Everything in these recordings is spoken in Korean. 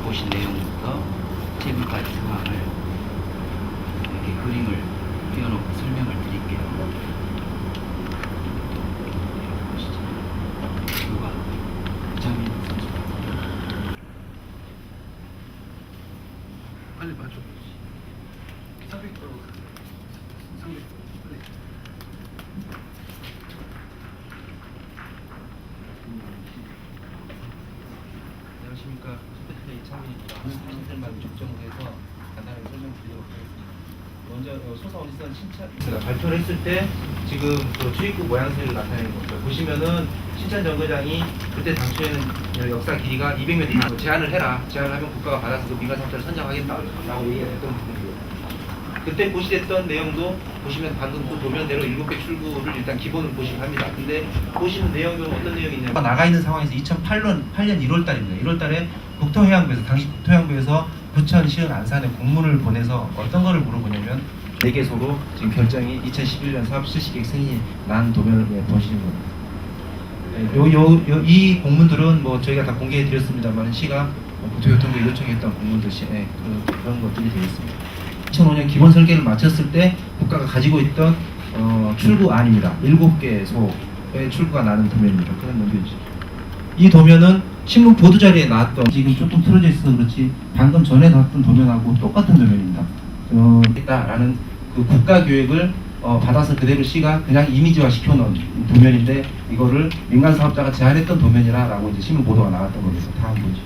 보신 내용부터 지금까지 상황을 이렇게 그림을 그려놓고 설명을 드릴게요. 보시죠. 누가 장민 선수 빨리 맞춰. 상대 걸어. 상대. 빨리. 안녕하십니까. 스페셜 이창민입니다. 사실들만 적정해서 간단하게 설명드리도록 하겠습니다. 먼저 소사원지선 신차 발표를 했을 때 지금 그 출입구 모양새를 나타내는 겁니다. 보시면은 신천 정거장이 그때 당초에는 역사 길이가 200m 제한을 해라. 제한을 하면 국가가 받아서 그 민간 사업자를 선정하겠다라고 얘기했던 부분이에요. 그때 보시했던 내용도 보시면 방금 그 도면대로 7개 출구를 일단 기본을 보시면 합니다. 근데 보시는 내용은 어떤 내용이냐면 나가 있는 상황에서 2008년 1월달입니다. 1월달에 국토해양부에서 당시 국토해양부에서 부천, 시흥, 안산에 공문을 보내서 어떤 거를 물어보냐면 4개소로 지금 결정이 2011년 사업 실시계획 승인이 난 도면을 보시는 겁니다. 이 공문들은 뭐 저희가 다 공개해 드렸습니다만 시가 국토교통부에 요청했던 공문들 그런 것들이 되겠습니다. 2005년 기본 설계를 마쳤을 때 국가가 가지고 있던 출구안입니다. 7개 소의 출구가 나는 도면입니다. 그건 넘겨주시죠. 이 도면은 신문 보도 자리에 나왔던 지금 조금 틀어져 있어서 그렇지 방금 전에 나왔던 도면하고 똑같은 도면입니다. 라는 그 국가 교육을 받아서 그대로 시가 그냥 이미지화 시켜놓은 도면인데 이거를 민간 사업자가 제안했던 도면이라고 이제 신문 보도가 나왔던 겁니다. 다음 보죠.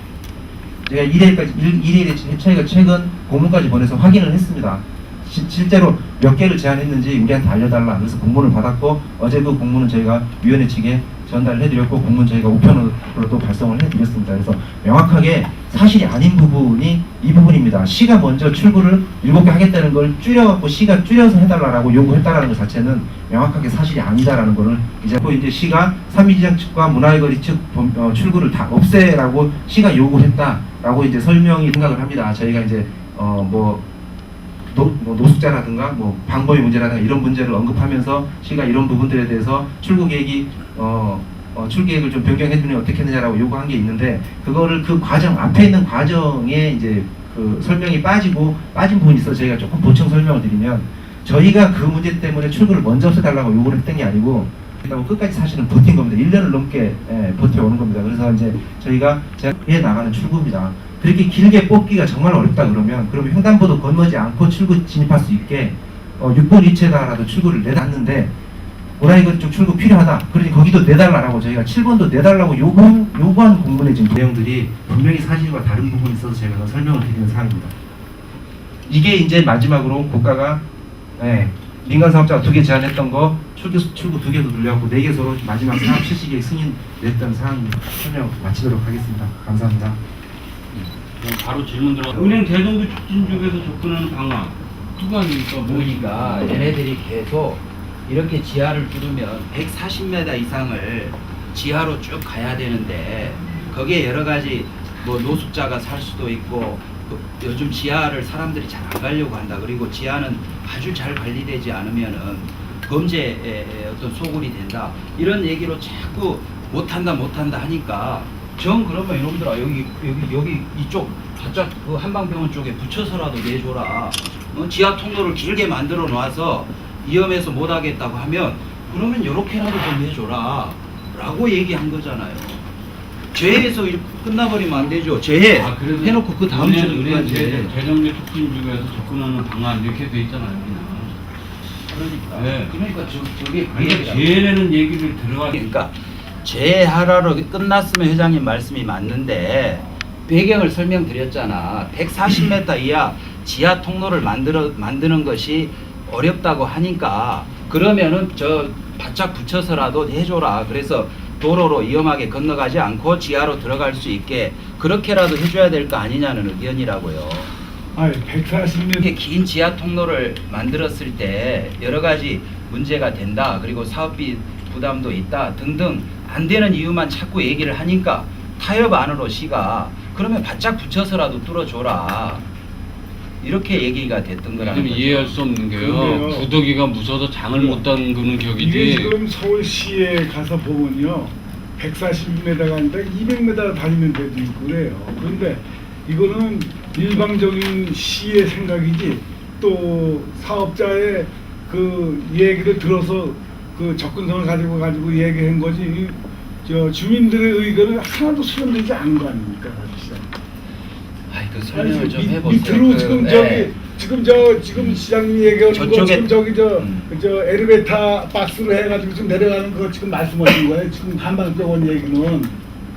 제가 1회에 저희가 최근 공문까지 보내서 확인을 했습니다. 실제로 몇 개를 제안했는지 우리한테 알려달라. 그래서 공문을 받았고 어제 그 공문은 저희가 위원회 측에 전달을 해드렸고 공문 저희가 우편으로 또 발송을 해드렸습니다. 그래서 명확하게 사실이 아닌 부분이 이 부분입니다. 시가 먼저 출구를 7개 하겠다는 걸 줄여갖고 시가 줄여서 해달라고 요구했다라는 것 자체는 명확하게 사실이 아니다라는 거를 이제 시가 삼미지장 측과 문화의거리 측 출구를 다 없애라고 시가 요구했다라고 이제 설명이 생각을 합니다. 저희가 이제 노숙자라든가 방범의 문제라든가 이런 문제를 언급하면서 시가 이런 부분들에 대해서 출구 계획이 출계획을 좀 변경해주면 어떻게 했느냐라고 요구한 게 있는데 그거를 그 과정 앞에 있는 과정에 이제 그 설명이 빠진 부분이 있어 저희가 조금 보충 설명을 드리면 저희가 그 문제 때문에 출구를 먼저 없애달라고 요구를 했던 게 아니고 끝까지 사실은 버틴 겁니다. 1년을 넘게 버텨오는 겁니다. 그래서 이제 저희가 해 나가는 출구입니다. 그렇게 길게 뽑기가 정말 어렵다 그러면 횡단보도 건너지 않고 출구 진입할 수 있게 6번 위치에다가라도 출구를 내놨는데 문화의거리 쪽 출구 필요하다. 그러니 거기도 내달라고 저희가 7번도 내달라고 요구한 공문에 지금 내용들이 분명히 사실과 다른 부분이 있어서 제가 설명을 드리는 사항입니다. 이게 이제 마지막으로 국가가 민간 사업자가 2개 제안했던 거 출구 2개도 늘려갖고 4개소로 마지막 사업 실시계획 승인 냈던 사항입니다. 설명 마치도록 하겠습니다. 감사합니다. 바로 질문 들어. 은행 대동부 촉진 쪽에서 접근하는 방안. 그거니까 보니까 얘네들이 계속 이렇게 지하를 뚫으면 140m 이상을 지하로 쭉 가야 되는데 거기에 여러 가지 노숙자가 살 수도 있고 요즘 지하를 사람들이 잘 안 가려고 한다. 그리고 지하는 아주 잘 관리되지 않으면은 범죄의 어떤 소굴이 된다. 이런 얘기로 자꾸 못한다 하니까 그러면 이놈들아 여기 이쪽 바짝 그 한방병원 쪽에 붙여서라도 내줘라. 지하 통로를 길게 만들어 놔서 위험해서 못하겠다고 하면 그러면 이렇게라도 좀 해줘라 라고 얘기한 거잖아요. 재해에서 끝나버리면 안 되죠. 재해 해놓고 그 다음 주에 은행 재정비 촉진 쪽에서 접근하는 방안 이렇게 돼 있잖아요. 그러니까 네. 그러니까 저게 재해라는 얘기를 들어가. 그러니까 재하라로 끝났으면 회장님 말씀이 맞는데 배경을 설명드렸잖아. 140m 이하 지하 통로를 만드는 것이 어렵다고 하니까 그러면은 저 바짝 붙여서라도 해줘라. 그래서 도로로 위험하게 건너가지 않고 지하로 들어갈 수 있게 그렇게라도 해줘야 될 거 아니냐는 의견이라고요. 아니 140m 이렇게 긴 지하 통로를 만들었을 때 여러 가지 문제가 된다. 그리고 사업비 부담도 있다 등등 안 되는 이유만 자꾸 얘기를 하니까 타협 안으로 시가 그러면 바짝 붙여서라도 뚫어줘라. 이렇게 얘기가 됐던 거라는 거죠. 이해할 수 없는 게요. 그러네요. 구더기가 무서워서 장을 못 담그는 이게 격이지. 지금 서울시에 가서 보면요 140m가 아니라 200m 다니는 데도 있고 그래요. 그런데 이거는 일방적인 시의 생각이지 또 사업자의 그 얘기를 들어서 그 접근성을 가지고 얘기한 거지 저 주민들의 의견은 하나도 수렴되지 않은 거 아닙니까? 사실상. 아이 그 설명을 좀 밑- 해보세요. 밑으로 그, 지금 예. 지금 시장님 얘기하는 거 저쪽에- 지금 저 엘리베이터 박스로 해가지고 지금 내려가는 거 지금 말씀하신 거예요. 지금 한방병원 얘기는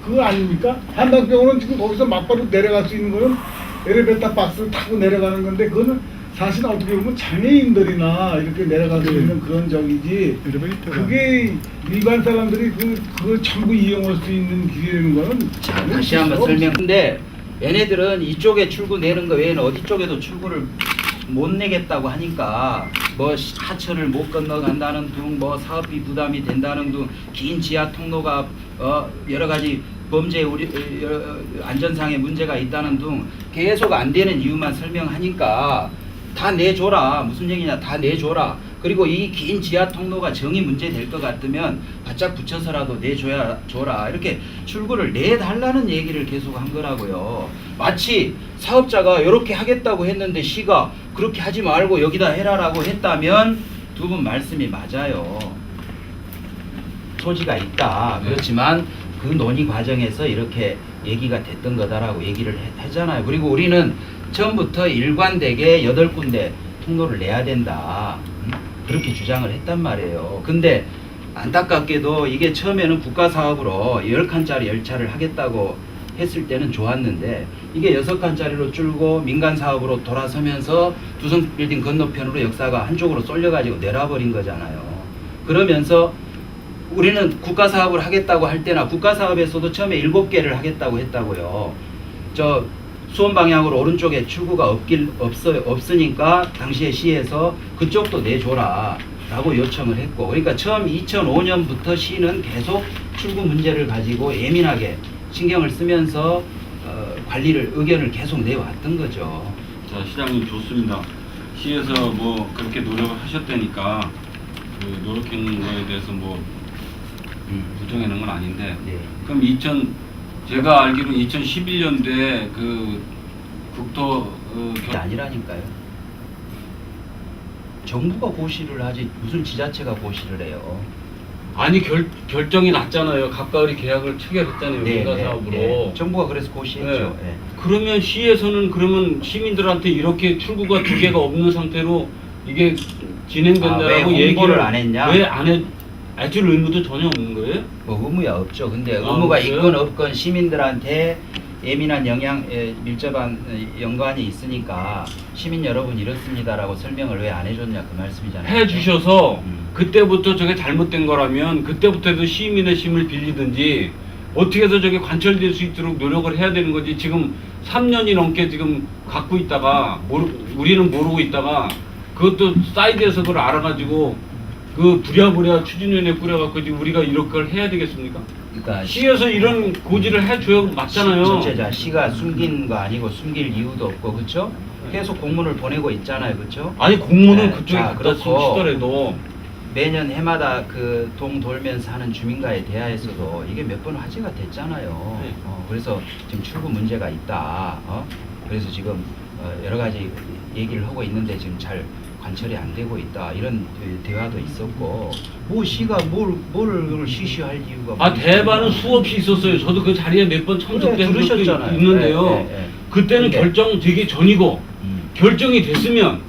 그거 아닙니까? 한방병원은 지금 거기서 막바로 내려갈 수 있는 거는 엘리베이터 박스를 타고 내려가는 건데 그거는 사실 어떻게 보면 장애인들이나 이렇게 내려갈 수 있는 그런 적이지. 그게 일반 사람들이 그걸 전부 이용할 수 있는 길이라는 거는 자, 다시 한번 설명. 근데 얘네들은 이쪽에 출구 내는 거 외에는 어디 쪽에도 출구를 못 내겠다고 하니까 뭐 하천을 못 건너간다는 둥, 뭐 사업비 부담이 된다는 둥, 긴 지하 통로가 여러 가지 범죄 안전상의 문제가 있다는 둥 계속 안 되는 이유만 설명하니까 다 내줘라. 무슨 얘기냐? 다 내줘라. 그리고 이 긴 지하 통로가 정이 문제 될 것 같으면 바짝 붙여서라도 줘라. 이렇게 출구를 내달라는 얘기를 계속 한 거라고요. 마치 사업자가 이렇게 하겠다고 했는데 시가 그렇게 하지 말고 여기다 해라라고 했다면 두 분 말씀이 맞아요. 소지가 있다. 그렇지만 그 논의 과정에서 이렇게 얘기가 됐던 거다라고 얘기를 했잖아요. 그리고 우리는 처음부터 일관되게 8군데 통로를 내야 된다. 그렇게 주장을 했단 말이에요. 근데 안타깝게도 이게 처음에는 국가사업으로 10칸짜리 열차를 하겠다고 했을 때는 좋았는데 이게 6칸짜리로 줄고 민간사업으로 돌아서면서 두성빌딩 건너편으로 역사가 한쪽으로 쏠려가지고 내려버린 거잖아요. 그러면서 우리는 국가사업을 하겠다고 할 때나 국가사업에서도 처음에 7개를 하겠다고 했다고요. 저 수원 방향으로 오른쪽에 출구가 없으니까 당시에 시에서 그쪽도 내줘라 라고 요청을 했고, 그러니까 처음 2005년부터 시는 계속 출구 문제를 가지고 예민하게 신경을 쓰면서 의견을 계속 내왔던 거죠. 자, 시장님 좋습니다. 시에서 뭐 그렇게 노력을 하셨다니까 그 노력한 거에 대해서 뭐 부정하는 건 아닌데, 네. 그럼 제가 알기로 2011년도에 그 국토 그게 아니라니까요. 정부가 고시를 하지 무슨 지자체가 고시를 해요. 아니 결정이 났잖아요. 각각의 계약을 체결했잖아요. 민간사업으로. 정부가 그래서 고시했죠. 네. 그러면 시에서는 그러면 시민들한테 이렇게 출구가 2개가 없는 상태로 이게 진행된다라고 왜 홍보를 얘기를 안 했냐? 왜 안 해줄 의무도 전혀 없는 거예요? 뭐 의무야 없죠. 근데 의무가 없어요? 있건 없건 시민들한테 예민한 밀접한 연관이 있으니까 시민 여러분 이렇습니다라고 설명을 왜 안 해줬냐 그 말씀이잖아요. 해주셔서 그때부터 저게 잘못된 거라면 그때부터 해도 시민의 힘을 빌리든지 어떻게 해서 저게 관철될 수 있도록 노력을 해야 되는 거지. 지금 3년이 넘게 지금 갖고 있다가 우리는 모르고 있다가 그것도 사이드에서 그걸 알아가지고 그 부랴부랴 추진위원회 꾸려갖고 지금 우리가 이런 걸 해야 되겠습니까? 그러니까 시에서 이런 고지를 해줘야 맞잖아요. 전체자 시가 숨긴 거 아니고 숨길 이유도 없고 그렇죠? 계속 공문을 보내고 있잖아요, 그렇죠? 아니 공문은 네, 그쪽에 자, 갖다 그렇고 쓰시더라도 매년 해마다 그 동 돌면서 하는 주민과의 대화에서도 이게 몇 번 화제가 됐잖아요. 네. 그래서 지금 출구 문제가 있다. 그래서 지금 여러 가지 얘기를 하고 있는데 지금 잘 관철이 안 되고 있다. 이런 대화도 있었고 뭐 시가 뭘 시시할 이유가 아 대화는 수없이 있었어요. 저도 그 자리에 몇 번 참석된 적도 들으셨잖아요. 있는데요. 네. 그때는 근데- 결정 되기 전이고 결정이 됐으면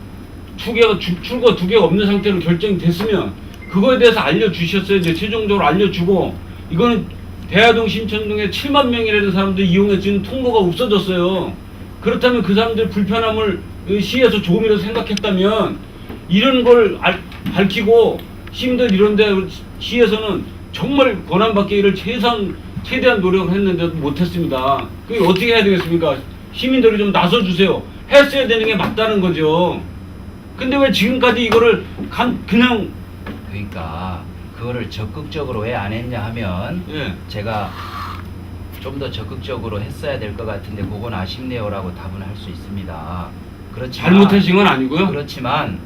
출구가 2개가 없는 상태로 결정이 됐으면 그거에 대해서 알려주셨어요. 이제 최종적으로 알려주고 이거는 대하동 신천동에 7만 명이라는 사람들이 이용해 주는 통로가 없어졌어요. 그렇다면 그 사람들 불편함을 시에서 조금이라도 생각했다면 이런 걸 밝히고 시민들 이런데 시에서는 정말 권한받기를 최대한 노력을 했는데도 못했습니다. 그게 어떻게 해야 되겠습니까? 시민들이 좀 나서주세요. 했어야 되는 게 맞다는 거죠. 근데 왜 지금까지 이거를 그냥 그러니까 그거를 적극적으로 왜 안 했냐 하면 예. 제가 좀 더 적극적으로 했어야 될 것 같은데 그건 아쉽네요라고 답은 할 수 있습니다. 그렇지만 잘못하신 건 아니고요. 그렇지만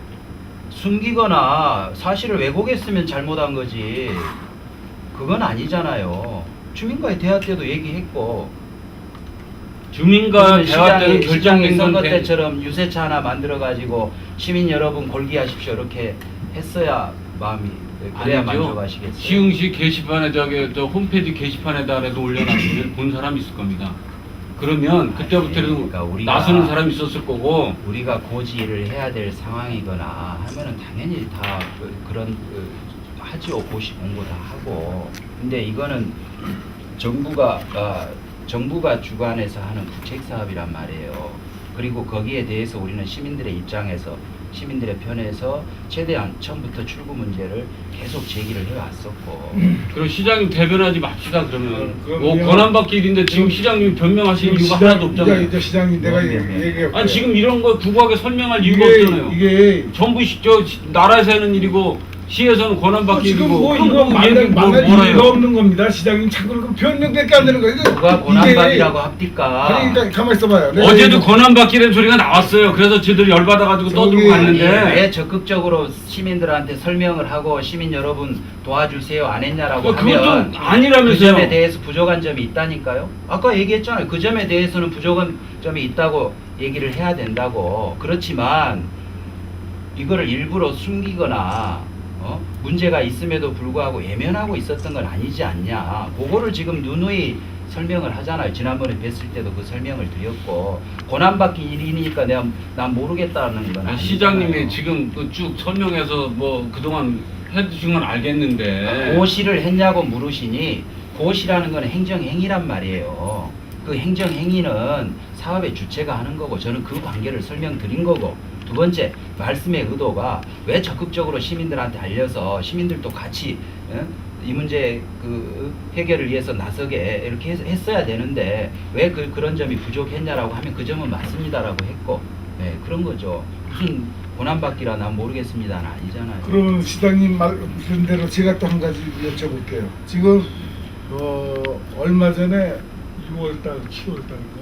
숨기거나 사실을 왜곡했으면 잘못한 거지 그건 아니잖아요. 주민과의 대화 때도 얘기했고 주민과 대화 때는 시장이 결정된 선거 건 때처럼 유세차 하나 만들어 가지고 시민 여러분 골기하십시오 이렇게 했어야 마음이 그래야 만족하시겠어요. 시흥시 게시판에 저 홈페이지 게시판에다라도 올려놨으면 본 사람이 있을 겁니다. 그러면 그때부터라도 그러니까 우리가- 나서는 사람이 있었을 거고. 우리가 고지를 해야 될 상황이거나 하면은 당연히 다 그런 하지요. 고시 공고 다 하고. 근데 이거는 정부가 주관해서 하는 국책 사업이란 말이에요. 그리고 거기에 대해서 우리는 시민들의 입장에서 시민들의 편에서 최대한 처음부터 출구 문제를 계속 제기를 해왔었고. 그럼 시장님 대변하지 맙시다 그러면. 뭐 그럼요. 권한받기 일인데 지금 시장님이 변명하실 이유가 시장- 하나도 없잖아요. 이제 시장님 내가 뭐, 얘기해. 아니 지금 이런 거 구구하게 설명할 이유가 없잖아요. 이게 전부 나라에서 하는 일이고 시에서는 권한받기 지금 일이고 뭐 그럼 이거 뭐 얘기 만날 뭐라 이유가 해요? 없는 겁니다. 시장님 자꾸 그 변명밖에 안 되는 거예요. 누가 권한받이라고 합니까? 아니 그러니까 가만 있어봐요. 내가 어제도 얘기- 권한받기라는 소리가 나왔어요. 그래서 저들이 열받아가지고 떠들고 저기- 아니, 갔는데 왜 적극적으로 시민들한테 설명을 하고 시민 여러분 도와주세요 안 했냐라고 그건 하면 좀 아니라면서요. 그 점에 대해서 부족한 점이 있다니까요. 아까 얘기했잖아요. 그 점에 대해서는 부족한 점이 있다고 얘기를 해야 된다고. 그렇지만 이거를 일부러 숨기거나 문제가 있음에도 불구하고 외면하고 있었던 건 아니지 않냐. 그거를 지금 누누이 설명을 하잖아요. 지난번에 뵀을 때도 그 설명을 드렸고 권한받기 일이니까 난 모르겠다는 건 아니잖아요. 시장님이 지금 그 쭉 설명해서 뭐 그동안 해주신 건 알겠는데 고시를 했냐고 물으시니 고시라는 건 행정행위란 말이에요. 그 행정행위는 사업의 주체가 하는 거고 저는 그 관계를 설명드린 거고 두 번째 말씀의 의도가 왜 적극적으로 시민들한테 알려서 시민들도 같이 이 문제 그 해결을 위해서 나서게 이렇게 했어야 되는데 왜 그런 점이 부족했냐라고 하면 그 점은 맞습니다라고 했고 그런 거죠. 무슨 권한받기라 난 모르겠습니다는 아니잖아요. 그럼 시장님 말씀 대로 제가 또 한 가지 여쭤볼게요. 지금 얼마 전에 6월달, 7월달인가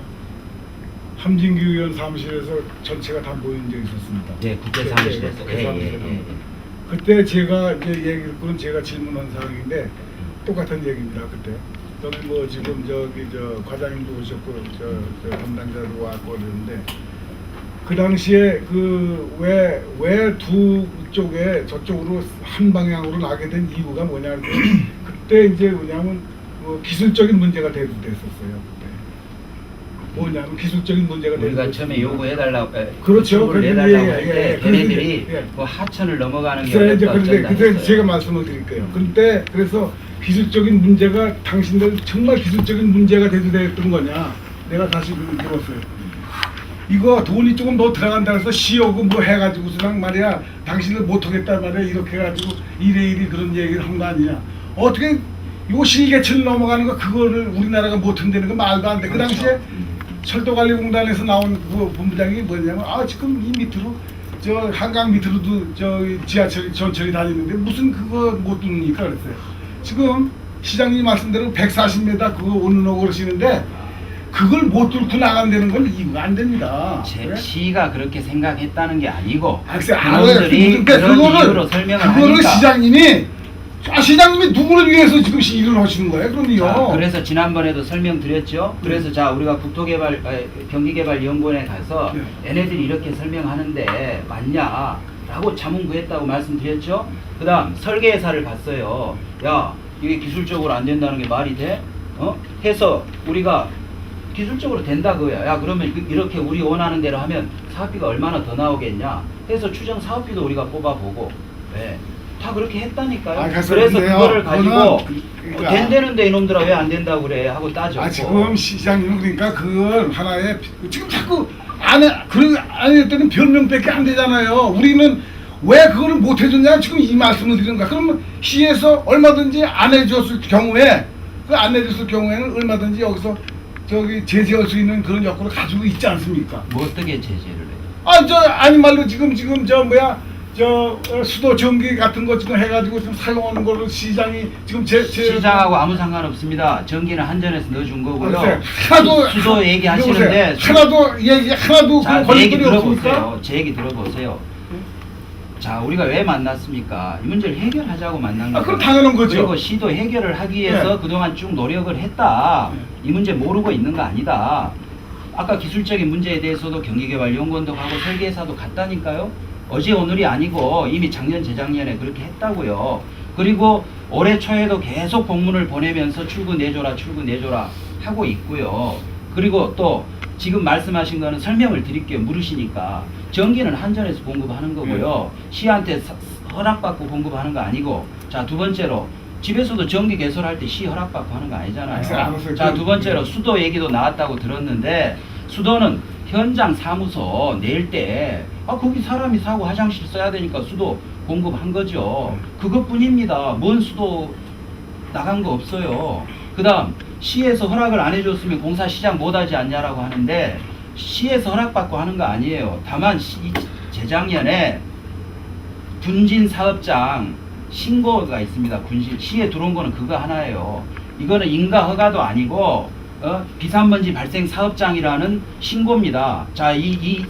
함진규 의원 사무실에서 전체가 다 모인 적이 있었습니다. 네, 국회 사무실에서. 국회 사무실에서. 예. 그때 제가 이제 얘기를 그건 제가 질문한 사항인데 똑같은 얘기입니다. 그때 저는 뭐 지금 저 과장님도 오셨고 저 담당자도 왔고 그러는데 그 당시에 그 왜 두 쪽에 저쪽으로 한 방향으로 나게 된 이유가 뭐냐 그때 이제 뭐냐면 뭐 기술적인 문제가 대두됐었어요. 그때 뭐냐면 기술적인 문제가 우리가 처음에 요구해달라고 그렇죠. 구축을 내달라고 할 때 예. 걔네들이 예. 뭐 하천을 넘어가는 게 그래서 이제 어렵다 어쩐다 그때 했어요. 제가 말씀을 드릴게요. 근데 그래서 기술적인 문제가 당신들 정말 기술적인 문제가 대두됐던 거냐? 내가 다시 물었어요. 이거 돈이 조금 더 들어간다 해서 시효고 뭐 해가지고서랑 말이야 당신들 못하겠다 말이야 이렇게 해가지고 이래 그런 얘기를 한 거 아니냐? 어떻게 이거 실개천 넘어가는 거 그거를 우리나라가 못한다는 거 말도 안 돼. 그 당시에 철도관리공단에서 나온 그 본부장이 뭐냐면 지금 이 밑으로 저 한강 밑으로도 저 지하철이 전철이 다니는데 무슨 그거 못 뚫습니까 그랬어요. 지금 시장님 말씀대로 140m 그거 오르노 그러시는데 그걸 못 뚫고 나간다는 건 이유가 안 됩니다. 제 그래? 시가 그렇게 생각했다는 게 아니고 글쎄, 그분들이 그러니까 그런 이유로 설명을 그거를 하니까 시장님이 누구를 위해서 지금 일을 하시는 거예요? 그럼요. 자, 그래서 지난번에도 설명드렸죠. 그래서 자 우리가 경기개발연구원에 가서 네. 얘네들이 이렇게 설명하는데 맞냐라고 자문 구했다고 말씀드렸죠. 그다음 설계회사를 갔어요. 야 이게 기술적으로 안 된다는 게 말이 돼? 해서 우리가 기술적으로 된다 그거야. 야 그러면 이렇게 우리 원하는 대로 하면 사업비가 얼마나 더 나오겠냐 해서 추정 사업비도 우리가 뽑아보고 다 그렇게 했다니까요. 그래서 그거를 가지고 그러니까 된다는데 이놈들아 왜 안 된다고 그래 하고 따졌고 지금 시장님은 그러니까 그걸 하나의 지금 자꾸 안 했더니 변명밖에 안 되잖아요. 우리는 왜 그거를 못 해줬냐 지금 이 말씀을 드리는 거야. 그러면 시에서 얼마든지 안 해줬을 경우에 안 해줬을 경우에는 얼마든지 여기서 제재할 수 있는 그런 여건을 가지고 있지 않습니까? 뭐 어떻게 제재를 해? 아니 말로 지금 수도 전기 같은 거 지금 해가지고 지금 사용하는 거를 시장이 지금 시장하고 아무 상관없습니다. 전기는 한전에서 넣어준 거고요. 하나도 수도 얘기하시는데 하나도 자, 그런 제 얘기 권리들이 없습니까? 들어보세요. 제 얘기 들어보세요. 자, 우리가 왜 만났습니까? 이 문제를 해결하자고 만난 거예요. 그럼 당연한 거죠. 그리고 시도 해결을 하기 위해서 네. 그동안 쭉 노력을 했다. 이 문제 모르고 있는 거 아니다. 아까 기술적인 문제에 대해서도 경기개발연구원도 가고 설계사도 갔다니까요. 어제 오늘이 아니고 이미 작년 재작년에 그렇게 했다고요. 그리고 올해 초에도 계속 공문을 보내면서 출구 내줘라 하고 있고요. 그리고 또 지금 말씀하신 거는 설명을 드릴게요. 물으시니까 전기는 한전에서 공급하는 거고요. 시한테 허락받고 공급하는 거 아니고. 자, 두 번째로 집에서도 전기 개설할 때 시 허락받고 하는 거 아니잖아요. 자, 두 번째로 수도 얘기도 나왔다고 들었는데 수도는 현장 사무소 낼 때 거기 사람이 사고 화장실 써야 되니까 수도 공급한 거죠. 그것뿐입니다. 뭔 수도 나간 거 없어요. 그 다음 시에서 허락을 안 해줬으면 공사 시작 못하지 않냐라고 하는데 시에서 허락받고 하는 거 아니에요. 다만 재작년에 군진 사업장 신고가 있습니다. 군신 시에 들어온 거는 그거 하나예요. 이거는 인가 허가도 아니고 비산먼지 발생 사업장이라는 신고입니다. 자, 이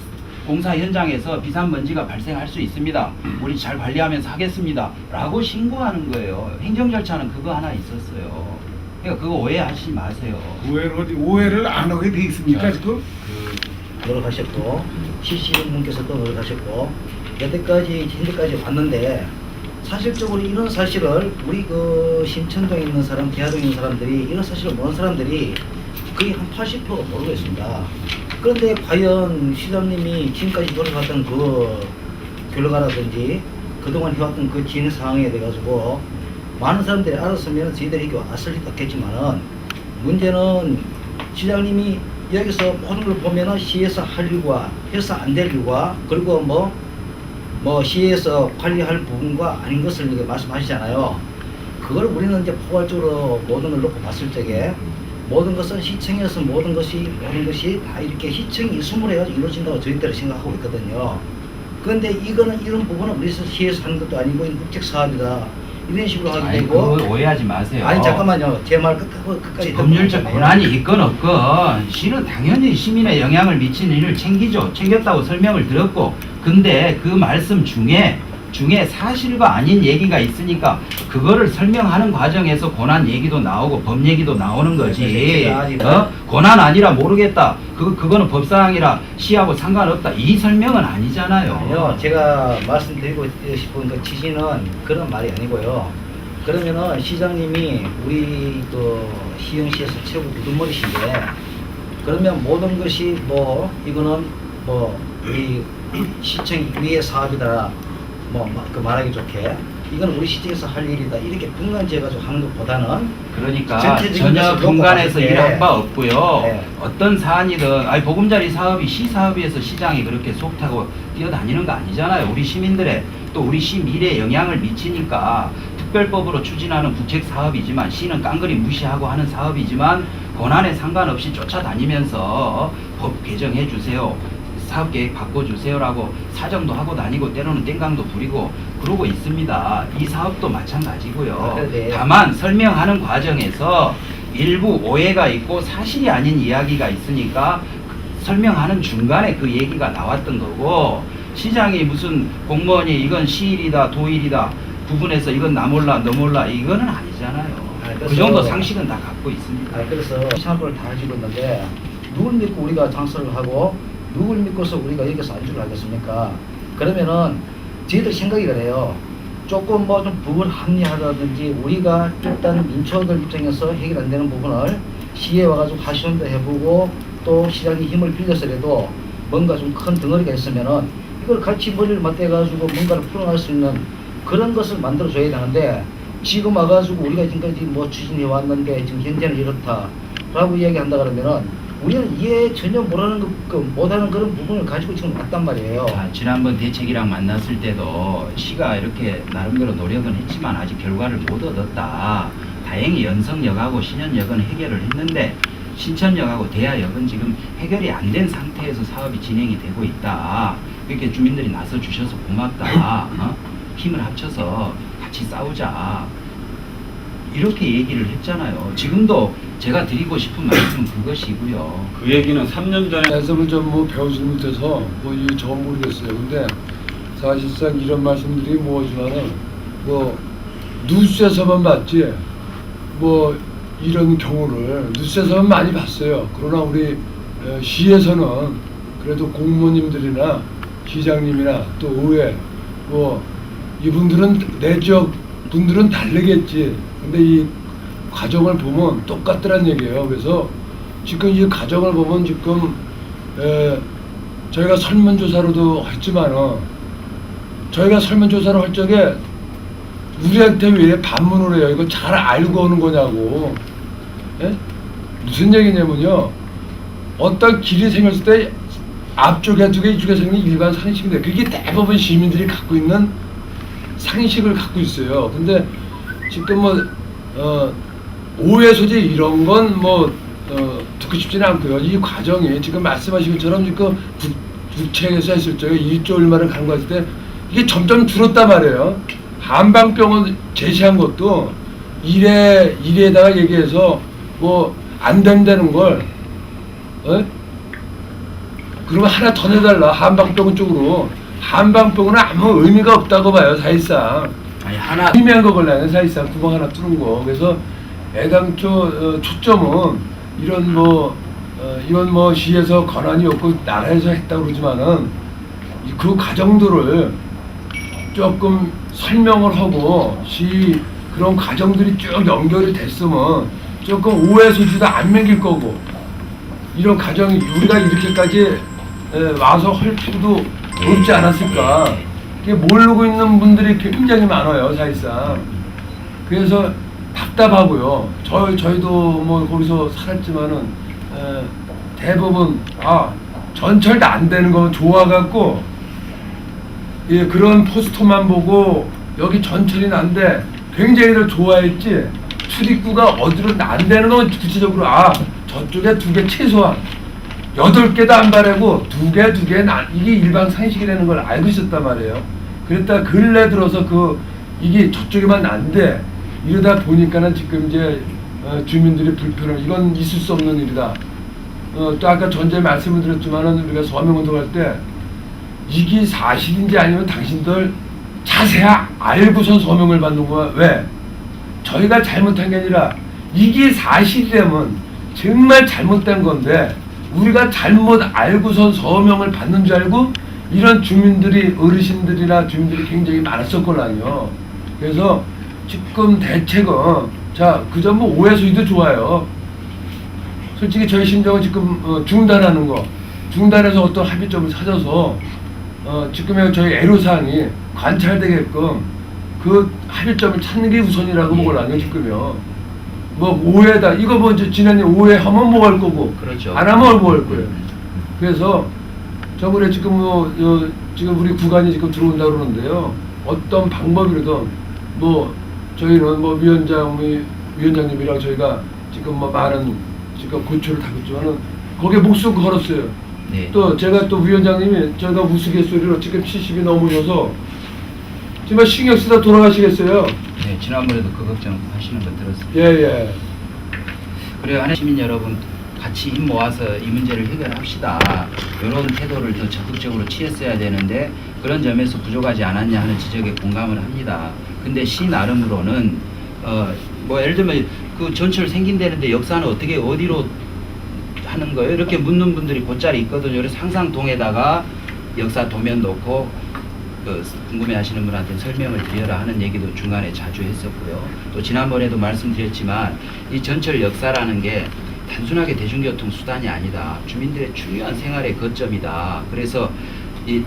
공사 현장에서 비산먼지가 발생할 수 있습니다. 우리 잘 관리하면서 하겠습니다. 라고 신고하는 거예요. 행정 절차는 그거 하나 있었어요. 그러니까 그거 오해하지 마세요. 오해를 안 하게 돼 있습니까 지금? 노력하셨고 시시분께서도 노력하셨고 여태까지 현재까지 왔는데 사실적으로 이런 사실을 우리 그 신천동에 있는 사람, 대하동에 있는 사람들이 이런 사실을 모르는 사람들이 거의 한 80%가 모르고 있습니다. 그런데 과연 시장님이 지금까지 노력했던 그 결과라든지 그동안 해왔던 그 진행 상황에 대해 가지고 많은 사람들이 알았으면 저희들이 이렇게 왔을 리도 없겠지만은 문제는 시장님이 여기서 모든 걸 보면은 시에서 할 일과 해서 안 될 일과 그리고 뭐 시에서 관리할 부분과 아닌 것을 이렇게 말씀하시잖아요. 그걸 우리는 이제 포괄적으로 모든 걸 놓고 봤을 적에 모든 것은 시청에서 모든 것이 다 이렇게 시청이 이수물 해가지고 이루어진다고 저희들은 생각하고 있거든요. 그런데 이거는 이런 부분은 우리 시에서 하는 것도 아니고 국책 사업이다 이런 식으로 하게 되고. 그거 오해하지 마세요. 아니 잠깐만요. 제 말 끝까지 법률적 권한이 있건 없건 시는 당연히 시민의 영향을 미치는 일을 챙겼다고 설명을 들었고, 근데 그 말씀 중에 사실과 아닌 얘기가 있으니까 그거를 설명하는 과정에서 권한 얘기도 나오고 법 얘기도 나오는 거지. 권한 아니라 모르겠다. 그거는 법사항이라 시하고 상관없다. 이 설명은 아니잖아요. 아니요, 제가 말씀드리고 싶은 그 취지는 그런 말이 아니고요. 그러면은 시장님이 우리 그 시흥시에서 최고 우두머리신데, 그러면 모든 것이 이거는 우리 시청 위의 사업이다. 그 말하기 좋게 이건 우리 시청에서 할 일이다 이렇게 분간지어가지고 하는 것보다는 그러니까 전체적인 전혀 것을 놓고 분간해서 봤을 때 일한 바 없고요. 네. 어떤 사안이든 보금자리 사업이 시 사업에서 시장이 그렇게 속 타고 뛰어다니는 거 아니잖아요. 우리 시민들의 또 우리 시 미래에 영향을 미치니까 특별법으로 추진하는 국책 사업이지만 시는 깡그리 무시하고 하는 사업이지만 권한에 상관없이 쫓아다니면서 법 개정해 주세요. 사업계획 바꿔주세요라고 사정도 하고 다니고 때로는 땡깡도 부리고 그러고 있습니다. 이 사업도 마찬가지고요. 네. 다만 설명하는 과정에서 일부 오해가 있고 사실이 아닌 이야기가 있으니까 설명하는 중간에 그 얘기가 나왔던 거고, 시장이 무슨 공무원이 이건 시일이다 도일이다 구분해서 이건 나 몰라 너 몰라 이거는 아니잖아요. 그 정도 상식은 다 갖고 있습니다. 그래서 시장을 다 가지고 있는데 누굴 믿고 우리가 장사를 하고 누굴 믿고서 우리가 여기서 안주를 하겠습니까? 그러면은 저희들 생각이 그래요. 조금 좀 부분 합리하다든지 우리가 일단 민초들 입장에서 해결 안 되는 부분을 시에 와가지고 하시원도 해보고 또 시장의 힘을 빌려서라도 뭔가 좀 큰 덩어리가 있으면은 이걸 같이 머리를 맞대가지고 뭔가를 풀어낼 수 있는 그런 것을 만들어줘야 되는데, 지금 와가지고 우리가 지금까지 추진해 왔는데 지금 현재는 이렇다라고 이야기한다 그러면은 우리는 이해 전혀 못하는 그런 부분을 가지고 지금 왔단 말이에요. 지난번 대책이랑 만났을 때도 시가 이렇게 나름대로 노력은 했지만 아직 결과를 못 얻었다. 다행히 연성역하고 신현역은 해결을 했는데 신천역하고 대하역은 지금 해결이 안 된 상태에서 사업이 진행이 되고 있다. 이렇게 주민들이 나서 주셔서 고맙다. 힘을 합쳐서 같이 싸우자. 이렇게 얘기를 했잖아요. 지금도 제가 드리고 싶은 말씀은 그것이고요. 그 얘기는 3년 전에 해석을 좀 배우지 못해서 이거 저 모르겠어요. 근데 사실상 이런 말씀들이 뭐지만은 뉴스에서만 봤지 이런 경우를 뉴스에서만 많이 봤어요. 그러나 우리 시에서는 그래도 공무원님들이나 시장님이나 또 의회 뭐 이분들은 내 지역 분들은 다르겠지. 근데 이 과정을 보면 똑같더란 얘기예요. 그래서 지금 이 과정을 보면 지금 저희가 설문조사로도 했지만은 저희가 설문조사를 할 적에 우리한테 왜 반문을 해요? 이거 잘 알고 오는 거냐고. 예? 무슨 얘기냐면요. 어떤 길이 생겼을 때 앞쪽에 두 개, 이쪽에 생긴 일반 상식인데 그게 대부분 시민들이 갖고 있는 상식을 갖고 있어요. 근데 지금 오해 소지 이런 건 듣고 싶지는 않고요. 이 과정이 지금 말씀하신 것처럼 지금 국책에서 했을 적에 1조 얼마를 간과했을 때 이게 점점 줄었단 말이에요. 한방병원 제시한 것도 일에다가 얘기해서 안 된다는 걸 그러면 하나 더 내달라. 한방병원 쪽으로. 한방병원은 아무 의미가 없다고 봐요. 사실상. 아니 하나 의미한 거 걸라는 사실상 구멍 하나 뚫은 거. 그래서 애당초 초점은 이런 시에서 권한이 없고 나라에서 했다고 그러지만은 그 과정들을 조금 설명을 하고 그런 과정들이 쭉 연결이 됐으면 조금 오해 소지도 안 생길 거고 이런 과정이 우리가 이렇게까지 와서 할 필요도 없지 않았을까. 이게 모르고 있는 분들이 굉장히 많아요, 사실상. 그래서 답답하고요. 저희도 거기서 살았지만은 대부분 전철도 안 되는 거 좋아갖고 그런 포스터만 보고 여기 전철이 난데 굉장히 더 좋아했지. 출입구가 어디로 안 되는 건 구체적으로 저쪽에 2개 최소한 8개도 안 바라고 2개 이게 일반 상식이라는 걸 알고 있었단 말이에요. 그랬다 근래 들어서 이게 저쪽에만 안 돼. 이러다 보니까는 지금 이제 주민들이 불편을 이건 있을 수 없는 일이다. 또 아까 전에 말씀을 드렸지만은 우리가 서명운동할 때 이게 사실인지 아니면 당신들 자세히 알고선 서명을 받는 거야. 왜? 저희가 잘못한 게 아니라 이게 사실이라면 정말 잘못된 건데 우리가 잘못 알고선 서명을 받는 줄 알고 이런 주민들이 어르신들이나 주민들이 굉장히 많았었거든요. 그래서 지금 대책은 그저 오해 소지도 좋아요. 솔직히 저희 심정은 지금 중단하는 거 중단해서 어떤 합의점을 찾아서 지금의 저희 애로사항이 관찰되게끔 그 합의점을 찾는 게 우선이라고 보거든요. 지금요. 오해다. 이거 이제 지난해 오해하면 뭐 할 거고, 그렇죠. 안 하면 뭐 할 거예요. 그래서 저번에 지금 지금 우리 구간이 지금 들어온다 그러는데요. 어떤 방법이라든 저희는 위원장님이랑 저희가 지금 많은 지금 고초를 당했지만은 거기에 목숨 걸었어요. 네. 또 제가 또 위원장님이 저희가 우스갯소리로 지금 70이 넘으셔서 정말 신경 쓰다 돌아가시겠어요. 네, 지난번에도 그 걱정 하시는 거 들었습니다. 예. 그래요. 시민 여러분 같이 힘 모아서 이 문제를 해결합시다. 이런 태도를 더 적극적으로 취했어야 되는데 그런 점에서 부족하지 않았냐 하는 지적에 공감을 합니다. 근데 시 나름으로는 예를 들면 그 전철 생긴다는데 역사는 어디로 하는 거예요? 이렇게 묻는 분들이 곧자리 있거든요. 그래서 항상 동에다가 역사 도면 놓고 궁금해하시는 분한테 설명을 드려라 하는 얘기도 중간에 자주 했었고요. 또 지난번에도 말씀드렸지만 이 전철 역사라는 게 단순하게 대중교통 수단이 아니다. 주민들의 중요한 생활의 거점이다. 그래서 이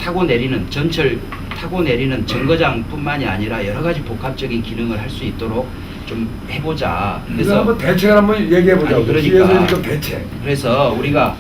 전철 타고 내리는 정거장뿐만이 아니라 여러 가지 복합적인 기능을 할 수 있도록 좀 해보자. 그래서 한번 대책을 한번 얘기해 보자고. 그러니까 대책. 그래서 우리가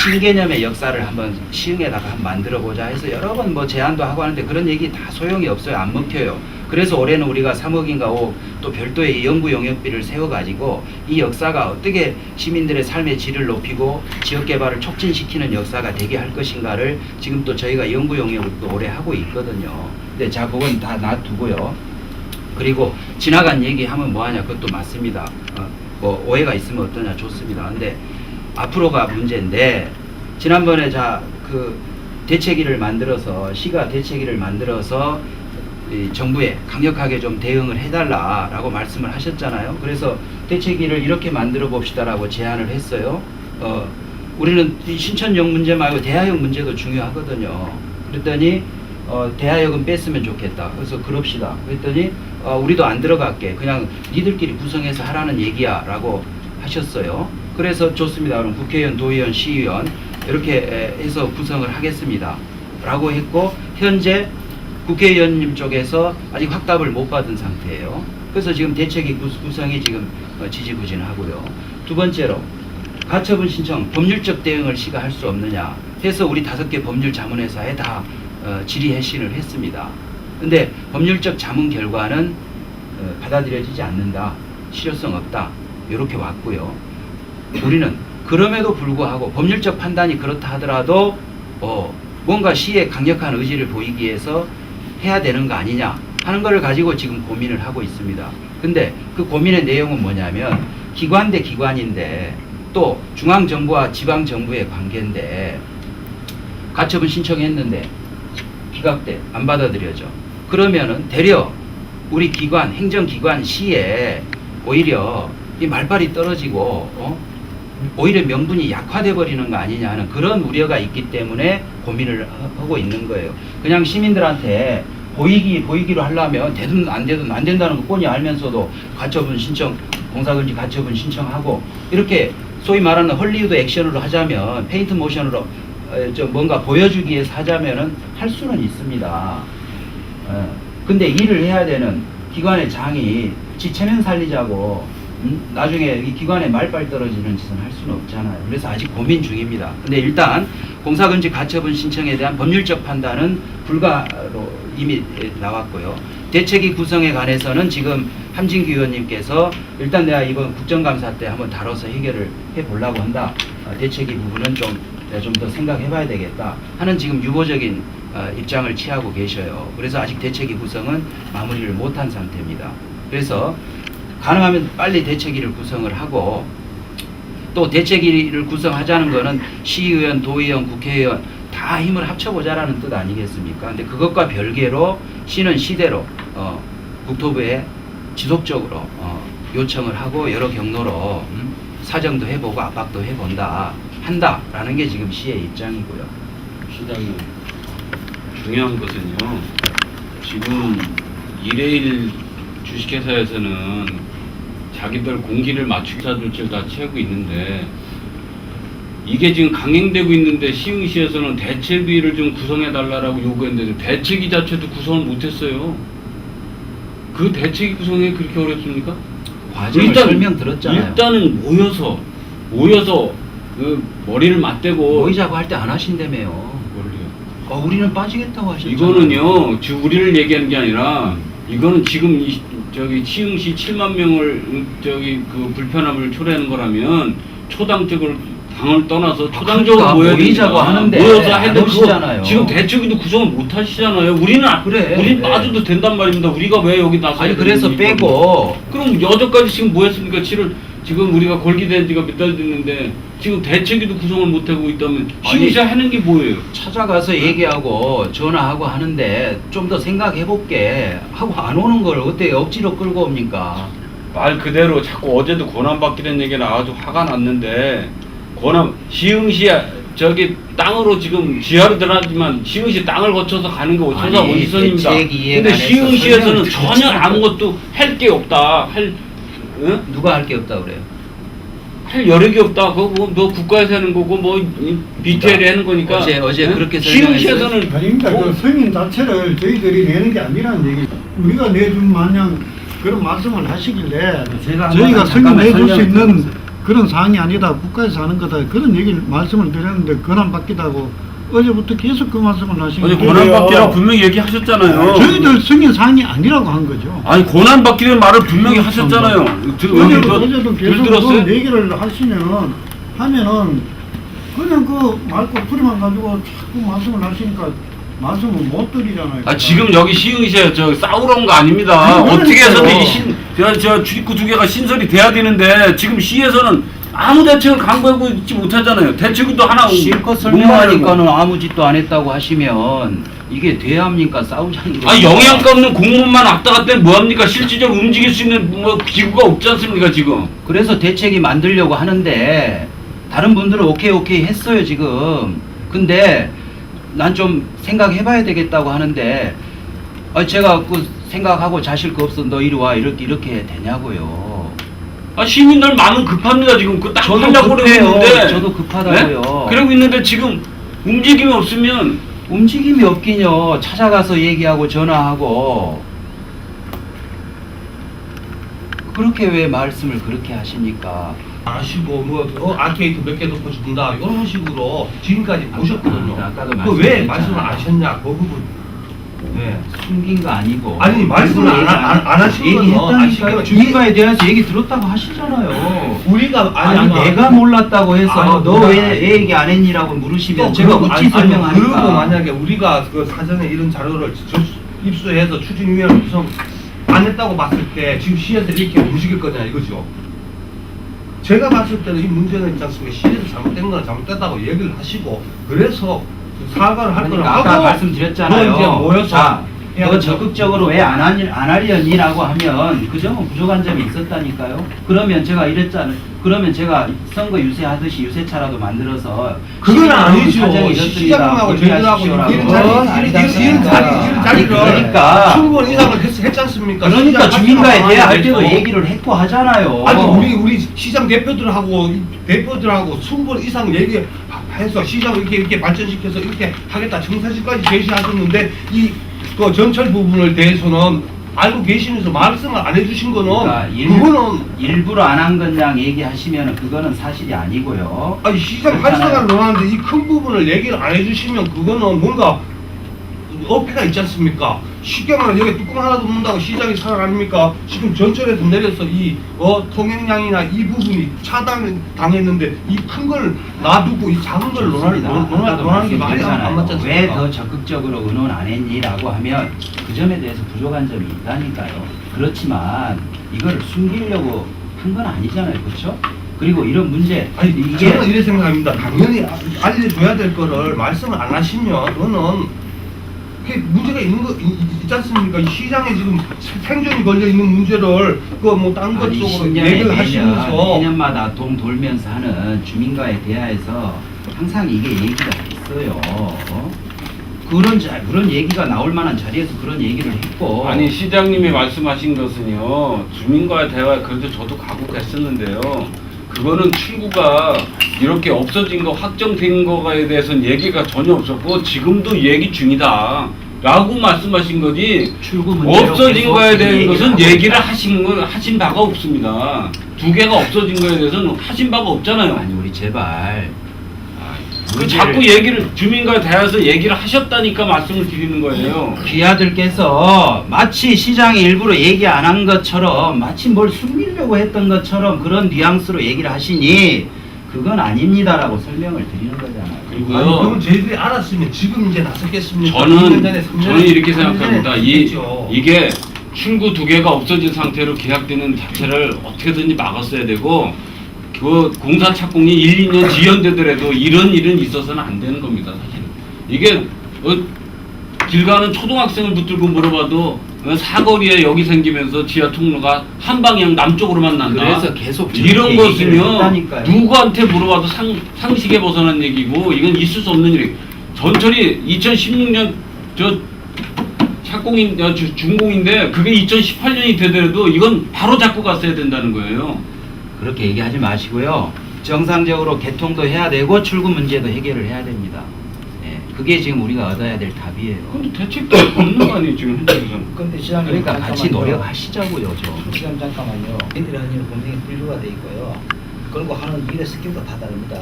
신개념의 역사를 한번 시흥에다가 한번 만들어 보자 해서 여러 번 제안도 하고 하는데 그런 얘기 다 소용이 없어요. 안 먹혀요. 그래서 올해는 우리가 3억인가 5억 또 별도의 연구 용역비를 세워가지고 이 역사가 어떻게 시민들의 삶의 질을 높이고 지역 개발을 촉진시키는 역사가 되게 할 것인가를 지금 또 저희가 연구 용역을 또 올해 하고 있거든요. 근데 그건 다 놔두고요. 그리고 지나간 얘기하면 뭐하냐 그것도 맞습니다. 오해가 있으면 어떠냐 좋습니다. 근데 앞으로가 문제인데 지난번에 대책위를 만들어서 시가 대책위를 만들어서 이 정부에 강력하게 좀 대응을 해달라라고 말씀을 하셨잖아요. 그래서 대책위를 이렇게 만들어 봅시다라고 제안을 했어요. 우리는 이 신천역 문제 말고 대하역 문제도 중요하거든요. 그랬더니 대하역은 뺐으면 좋겠다. 그래서 그럽시다. 그랬더니 우리도 안 들어갈게. 그냥 니들끼리 구성해서 하라는 얘기야 라고 하셨어요. 그래서 좋습니다. 그럼 국회의원, 도의원, 시의원 이렇게 해서 구성을 하겠습니다 라고 했고, 현재 국회의원님 쪽에서 아직 확답을 못 받은 상태예요. 그래서 지금 대책위 구성이 지금 지지부진하고요. 두 번째로 가처분 신청 법률적 대응을 시가 할 수 없느냐 해서 우리 5개 법률 자문회사에 다 질의 해신을 했습니다. 근데 법률적 자문 결과는 받아들여지지 않는다, 실효성 없다 이렇게 왔고요. 우리는 그럼에도 불구하고 법률적 판단이 그렇다 하더라도 뭔가 시의 강력한 의지를 보이기 위해서 해야 되는 거 아니냐 하는 것을 가지고 지금 고민을 하고 있습니다. 근데 그 고민의 내용은 뭐냐면 기관 대 기관인데 또 중앙정부와 지방정부의 관계인데 가처분 신청했는데 기각돼 안 받아들여져. 그러면은 되려 우리 기관, 행정기관, 시에 오히려 이 말발이 떨어지고 오히려 명분이 약화돼 버리는 거 아니냐 하는 그런 우려가 있기 때문에 고민을 하고 있는 거예요. 그냥 시민들한테 보이기로 하려면 되든 안 되든 안 된다는 거 뻔히 알면서도 가처분 신청, 공사금지 가처분 신청하고 이렇게 소위 말하는 헐리우드 액션으로 하자면 페인트 모션으로 뭔가 보여주기 위해서 하자면은 할 수는 있습니다. 근데 일을 해야 되는 기관의 장이 지 체면 살리자고 나중에 이 기관에 말빨 떨어지는 짓은 할 수는 없잖아요. 그래서 아직 고민 중입니다. 근데 일단 공사금지 가처분 신청에 대한 법률적 판단은 불가로 이미 나왔고요. 대책위 구성에 관해서는 지금 함진규 의원님께서 일단 내가 이번 국정감사 때 한번 다뤄서 해결을 해보려고 한다. 대책위 부분은 좀 더 생각해봐야 되겠다 하는 지금 유보적인 입장을 취하고 계셔요. 그래서 아직 대책위 구성은 마무리를 못한 상태입니다. 그래서 가능하면 빨리 대책위를 구성을 하고, 또 대책위를 구성하자는 거는 시의원, 도의원, 국회의원 다 힘을 합쳐보자라는 뜻 아니겠습니까? 근데 그것과 별개로 시는 시대로 국토부에 지속적으로 요청을 하고 여러 경로로 사정도 해보고 압박도 한다라는 게 지금 시의 입장이고요. 시장님, 중요한 것은요, 지금 1회1 주식회사에서는 자기들 공기를 맞추기 자들을 다 채우고 있는데, 이게 지금 강행되고 있는데 시흥시에서는 대책위를 좀 구성해달라고 요구했는데 대책위 자체도 구성을 못했어요. 그 대책위 구성이 그렇게 어렵습니까? 과정을 설명 들었잖아요. 일단은 모여서 그 머리를 맞대고 모이자고 할 때 안 하신다며요. 뭘요? 우리는 빠지겠다고 하셨잖아요. 이거는요, 우리를 얘기하는 게 아니라 이거는 지금 저기 시흥시 7만 명을 그 불편함을 초래하는 거라면 초당적으로 당을 떠나서 초당적으로 그러니까 모이자고 하는데 모여서 안 해도 오시잖아요. 지금 대책위도 구성을 못 하시잖아요. 우리는 우린 빠져도 된단 말입니다. 우리가 왜 여기 나서 아니 그래서 빼고 그럼 여전까지 지금 뭐 했습니까? 지금 우리가 걸기된 지가 몇 달 됐는데 지금 대책위도 구성을 못 하고 있다면 시흥시 하는 게 뭐예요? 찾아가서 얘기하고 전화하고 하는데 좀 더 생각해볼게 하고 안 오는 걸 어떻게 억지로 끌고 옵니까? 말 그대로 자꾸 어제도 권한받기란 얘기는 아주 화가 났는데, 시흥시 저기 땅으로 지금 지하로 들어가지만 시흥시 땅을 거쳐서 가는 게 천사 원선입니다. 근데 시흥시에서는 전혀 아무것도 할 게 없다. 누가 할 게 없다 그래요? 할 여력이 없다. 그거 뭐 국가에서 하는 거고 뭐 BTL이 하는 거니까. 어제 그렇게 시흥시에서는 아닙니다. 그 승인 자체를 저희들이 내는 게 아니라는 얘기. 우리가 내준 마냥 그런 말씀을 하시길래 저희가 승인 내줄 수 있는 그런 사항이 아니다. 국가에서 하는 거다. 그런 얘기를 말씀을 드렸는데 권한 받기다고 어제부터 계속 그 말씀을 하시는 아니 권한받기라고 분명히 얘기하셨잖아요. 저희들 승인 사항이 아니라고 한 거죠. 아니 권한받기라는 말을 분명히 하셨잖아요. 어제도 계속 들었어요? 그 얘기를 하면은 그냥 그 말꼬풀이만 가지고 자꾸 말씀을 하시니까 말씀을 못 드리잖아요. 지금 여기 시흥시에 싸우러 온 거 아닙니다. 어떻게 해서든 저 주입구 2개가 신설이 돼야 되는데 지금 시에서는 아무 대책을 강구하고 있지 못하잖아요. 대책도 하나 실컷 설명하니까는 아무 짓도 안 했다고 하시면 이게 돼야 합니까? 싸우자는 거. 영양가 없는 공무원만 왔다 갔다 뭐합니까? 실질적으로 움직일 수 있는 기구가 없지 않습니까 지금? 그래서 대책이 만들려고 하는데 다른 분들은 오케이 했어요 지금. 근데 난 좀 생각해봐야 되겠다고 하는데 제가 그 생각하고 자실 거 없어 너 이리 와 이렇게 되냐고요. 아, 시민들 마음은 급합니다 지금. 그딱 저도 하려고 그러고 급해요. 있는데. 저도 급하다고요. 네? 그러고 있는데 지금 움직임이 없으면 움직임이 없긴요. 찾아가서 얘기하고 전화하고 그렇게 왜 말씀을 그렇게 하십니까? 아시고 아케이드 몇 개 넣고 준다 이런 식으로 지금까지 보셨거든요. 아까도 그 왜 말씀드렸잖아요. 말씀을 안 하셨냐 그 부분. 네. 숨긴 거 아니고. 아니, 말씀을 안 하신 거는 얘기했다니까요. 아시겠- 주민가에 대해서 얘기 들었다고 하시잖아요. 우리가 아니 내가 몰랐다고 해서 아니, 너 왜 얘기 안 했니라고 물으시면 제가 어찌 설명하니까. 그리고 만약에 우리가 그 사전에 이런 자료를 입수해서 추진위원회 구성 안 했다고 봤을 때 지금 시에서 이렇게 움직일 거냐 이거죠. 제가 봤을 때는 이 문제는 있지 않습니까? 시에서 잘못된 건 잘못됐다고 얘기를 하시고 그래서 사과를 할 거를 그러니까 하고 아까 말씀드렸잖아요. 너 이제 모여서 자, 해야 너 된다. 적극적으로 왜 안 하려니라고 하면 그 점은 부족한 점이 있었다니까요. 그러면 제가 이랬잖아요. 그러면 제가 선거 유세하듯이 유세차라도 만들어서 그건 아니죠. 사정이 이렇습니다. 시장하고 그렇게 저희들하고 하십시오라고. 이런 아니, 자리를 그러니까. 충분 이상을 했지 않습니까? 그러니까 시장 주민가에 활동을 대할 때도 해서. 얘기를 했고 하잖아요. 아니 우리 시장 대표들하고 충분 이상 얘기해서 시장을 이렇게 발전시켜서 이렇게 하겠다 정사실까지 제시하셨는데 이 그 전철 부분을 대해서는 알고 계시면서 말씀을 안 해주신 거는 그러니까 그거는 일부러 안 한 거냐 얘기하시면 그거는 사실이 아니고요. 아니 시장 활성화를 논하는데 이 큰 부분을 얘기를 안 해주시면 그거는 뭔가 어폐가 있지 않습니까? 쉽게 말하면 여기 뚜껑 하나 덮는다고 시장이 살아납니까? 지금 전철에서 내려서 이 통행량이나 이 부분이 차단당했는데 이 큰 걸 놔두고 이 작은 걸 논하는 게 말이 안 맞지 않습니까? 왜 더 적극적으로 의논 안 했니라고 하면 그 점에 대해서 부족한 점이 있다니까요. 그렇지만 이거를 숨기려고 한 건 아니잖아요, 그렇죠? 그리고 이런 문제 아니 이게 저는 이렇게 생각합니다. 당연히 알려줘야 될 거를 말씀을 안 하시면 그거는 그게 문제가 있는 거 있지 않습니까? 이 시장에 지금 생존이 걸려 있는 문제를 딴 것 아니, 쪽으로 10년에 얘기를 하시면서 매년마다 동 돌면서 하는 주민과에 대하여서 항상 이게 얘기가 있어요. 그런 얘기가 나올 만한 자리에서 그런 얘기를 했고. 아니 시장님이 말씀하신 것은요 주민과의 대화 그래도 저도 각오했었는데요 그거는 출구가 이렇게 없어진 거 확정된 거에 대해서는 얘기가 전혀 없었고 지금도 얘기 중이다 라고 말씀하신 거지 출구 문제로 없어진 계속 거에 지금 대한 것은 하고 얘기를 있다. 하신 바가 없습니다. 두 개가 없어진 거에 대해서는 하신 바가 없잖아요. 아니 우리 제발. 그 자꾸 얘기를 주민과 대해서 얘기를 하셨다니까 말씀을 드리는 거예요. 귀하들께서 마치 시장이 일부러 얘기 안 한 것처럼 마치 뭘 숨기려고 했던 것처럼 그런 뉘앙스로 얘기를 하시니 그건 아닙니다라고 설명을 드리는 거잖아요. 아니 그건 저희들이 알았으면 지금 이제 나섰겠습니까? 2년 전에, 3년 저는 이렇게 전에 생각합니다. 나섰겠죠. 이게 출구 두 개가 없어진 상태로 계약되는 자체를 어떻게든지 막았어야 되고 그 공사 착공이 1, 2년 지연되더라도 이런 일은 있어서는 안 되는 겁니다. 사실은 이게 길 가는 초등학생을 붙들고 물어봐도 사거리에 여기 생기면서 지하 통로가 한 방향 남쪽으로만 난다. 그래서 계속 이런 저렇게 얘기를 것은요 했다니까요. 누구한테 물어봐도 상식에 벗어난 얘기고 이건 있을 수 없는 일이. 전철이 2016년 착공인 준공인데 그게 2018년이 되더라도 이건 바로 잡고 갔어야 된다는 거예요. 그렇게 얘기하지 마시고요. 정상적으로 개통도 해야 되고 출구 문제도 해결을 해야 됩니다. 예, 그게 지금 우리가 얻어야 될 답이에요. 근데 대책도 없는 거 아니에요 지금 현장에서는. 근데 시장님 그러니까 같이 잠깐만요. 노력하시자고요, 좀. 시장 잠깐만요. 저희들이 하는 일은 분명히 분류가 돼 있고요. 그리고 하는 일의 스킬도 다 다릅니다.